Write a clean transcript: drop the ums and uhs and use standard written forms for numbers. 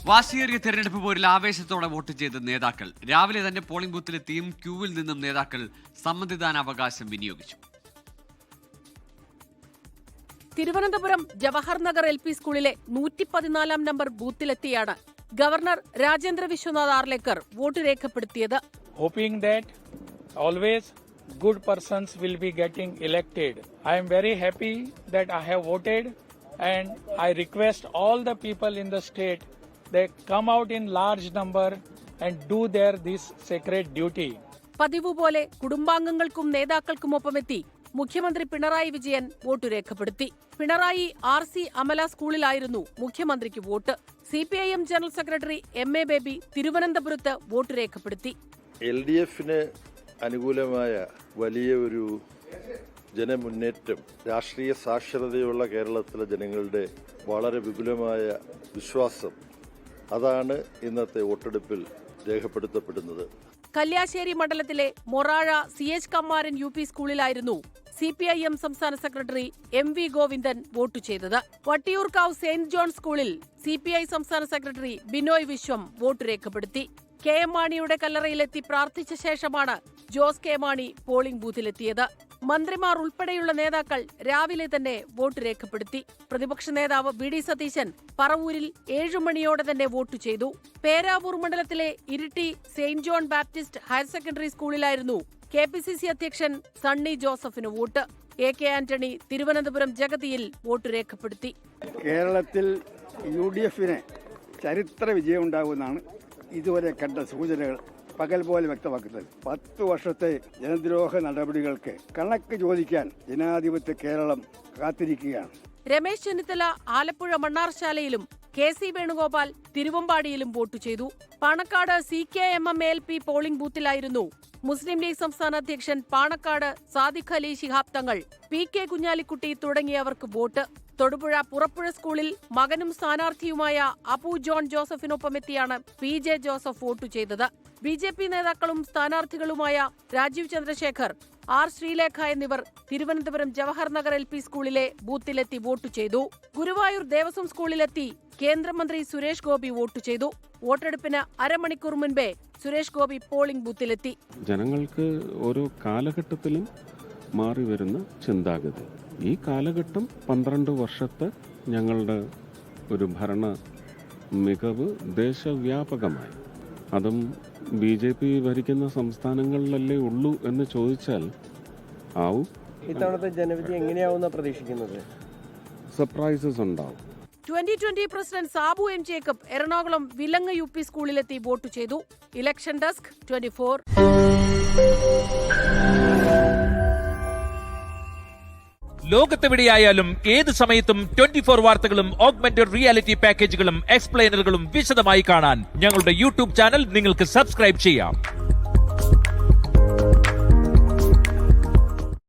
വാശിയേറിയ തെരഞ്ഞെടുപ്പ് പോരിൽ ആവേശത്തോടെ വോട്ട് ചെയ്ത നേതാക്കൾ രാവിലെ തന്നെ പോളിംഗ് ബൂത്തിലെത്തിയും ക്യൂവിൽ നിന്നും നേതാക്കൾ സമ്മതിദാനാവകാശം വിനിയോഗിച്ചു. തിരുവനന്തപുരം ജവഹർ നഗർ LP സ്കൂളിലെ 114 നമ്പർ ബൂത്തിലെത്തിയാണ് ഗവർണർ രാജേന്ദ്ര വിശ്വനാഥ് ആർലേക്കർ വോട്ട് രേഖപ്പെടുത്തിയത്. Hoping that always good persons will be getting elected. I am very happy that I have voted, and I request all the people in the state they come out in large number and do this sacred duty. പതിവ് പോലെ കുടുംബാംഗങ്ങൾക്കും നേതാക്കൾക്കുമൊപ്പമെത്തി മുഖ്യമന്ത്രി Pinarayi Vijayan vote രേഖപ്പെടുത്തി. Pinarayi RC Amala സ്കൂളിലായിരുന്നു മുഖ്യമന്ത്രിക്ക് vote. CPIM general secretary MA baby തിരുവനന്തപുരത്ത് vote രേഖപ്പെടുത്തി. LDFന് അനുകൂലമായ വലിയ ഒരു ജനമുന്നേറ്റം, രാഷ്ട്രീയ സാക്ഷരതയുള്ള കേരളത്തിലെ ജനങ്ങളുടെ വളരെ വിപുലമായ വിശ്വാസം, അതാണ് ഇന്നത്തെ വോട്ടെടുപ്പിൽ രേഖപ്പെടുത്തപ്പെടുന്നത്. കല്യാശ്ശേരി മണ്ഡലത്തിലെ മൊറാഴ CH കമ്മാരൻ UP സ്കൂളിലായിരുന്നു CPIM സംസ്ഥാന സെക്രട്ടറി MV ഗോവിന്ദൻ വോട്ട് ചെയ്തത്. വട്ടിയൂർക്കാവ് സെന്റ് ജോൺ സ്കൂളിൽ CPI സംസ്ഥാന സെക്രട്ടറി ബിനോയ് വിശ്വം വോട്ട് രേഖപ്പെടുത്തി. KM മാണിയുടെ കല്ലറയിലെത്തി പ്രാർത്ഥിച്ച ശേഷമാണ് ജോസ് K മാണി പോളിംഗ് ബൂത്തിലെത്തിയത്. മന്ത്രിമാർ ഉൾപ്പെടെയുള്ള നേതാക്കൾ രാവിലെ തന്നെ വോട്ട് രേഖപ്പെടുത്തി. പ്രതിപക്ഷ നേതാവ് VD സതീശൻ പറവൂരിൽ 7 മണിയോടെ തന്നെ വോട്ട് ചെയ്തു. പേരാവൂർ മണ്ഡലത്തിലെ Iritty Saint John Baptist higher secondary സ്കൂളിലായിരുന്നു KPCC അധ്യക്ഷൻ സണ്ണി ജോസഫിന് വോട്ട്. AK ആന്റണി തിരുവനന്തപുരം ജഗതിയിൽ വോട്ട് രേഖപ്പെടുത്തി. കേരളത്തിൽ UDFന് ചരിത്ര വിജയമുണ്ടാകുമെന്നാണ് ഇതുവരെ കണ്ട സൂചനകൾ പകൽ പോലെ വ്യക്തമാക്കുന്നത്. 10 വർഷത്തെ ജനദ്രോഹ നടപടികൾക്ക് കണക്ക് ചോദിക്കാൻ ജനാധിപത്യ കേരളം കാത്തിരിക്കുകയാണ്. രമേശ് ചെന്നിത്തല ആലപ്പുഴ മണ്ണാർശാലയിലും KC വേണുഗോപാൽ തിരുവമ്പാടിയിലും വോട്ട് ചെയ്തു. പാണക്കാട് CKMM LP പോളിംഗ് ബൂത്തിലായിരുന്നു മുസ്ലിം ലീഗ് സംസ്ഥാന അധ്യക്ഷൻ പാണക്കാട് സാദിഖ് അലി ശിഹാബ് തങ്ങൾ, PK കുഞ്ഞാലിക്കുട്ടി തുടങ്ങിയവർക്ക് വോട്ട്. തൊടുപുഴ പുറപ്പുഴ സ്കൂളിൽ മകനും സ്ഥാനാർത്ഥിയുമായ അപ്പു ജോൺ ജോസഫിനൊപ്പമെത്തിയാണ് PJ ജോസഫ് വോട്ട് ചെയ്തത്. BJP നേതാക്കളും സ്ഥാനാർത്ഥികളുമായ രാജീവ് ചന്ദ്രശേഖർ, R ശ്രീലേഖ എന്നിവർ തിരുവനന്തപുരം ജവഹർ നഗർ LP സ്കൂളിലെ ബൂത്തിലെത്തി വോട്ട് ചെയ്തു. ഗുരുവായൂർ ദേവസ്വം സ്കൂളിലെത്തി കേന്ദ്രമന്ത്രി സുരേഷ് ഗോപി വോട്ട് ചെയ്തു. വോട്ടെടുപ്പിന് അരമണിക്കൂർ മുൻപേ സുരേഷ് ഗോപി പോളിംഗ് ബൂത്തിലെത്തി. ജനങ്ങൾക്ക് ഓരോ കാലഘട്ടത്തിലും മാറി വരുന്ന ചിന്താഗതി, ഈ കാലഘട്ടം 12 വർഷത്തെ ഞങ്ങളുടെ ഒരു ഭരണ മികവ് ദേശവ്യാപകമായി, അതും BJP ഭരിക്കുന്ന സംസ്ഥാനങ്ങളിലല്ലേ ഉള്ളൂ എന്ന് ചോദിച്ചാൽ ആവും. ഇത്തവണത്തെ ജനവിധി എങ്ങനെയാവുന്ന പ്രതീക്ഷിക്കുന്നത്? സർപ്രൈസസ് ഉണ്ടാവും. 2020 president Sabu M Jacob Ernakulam Vilangu UP സ്കൂളിലെത്തി വോട്ട് ചെയ്തു. Election desk 24. ലോകത്തെവിടെയായാലും ഏത് സമയത്തും 24 വാർത്തകളും ഓഗ്മെന്റഡ് റിയാലിറ്റി പാക്കേജുകളും എക്സ്പ്ലെയിനറുകളും വിശദമായി കാണാൻ ഞങ്ങളുടെ YouTube ചാനൽ നിങ്ങൾക്ക് സബ്സ്ക്രൈബ് ചെയ്യാം.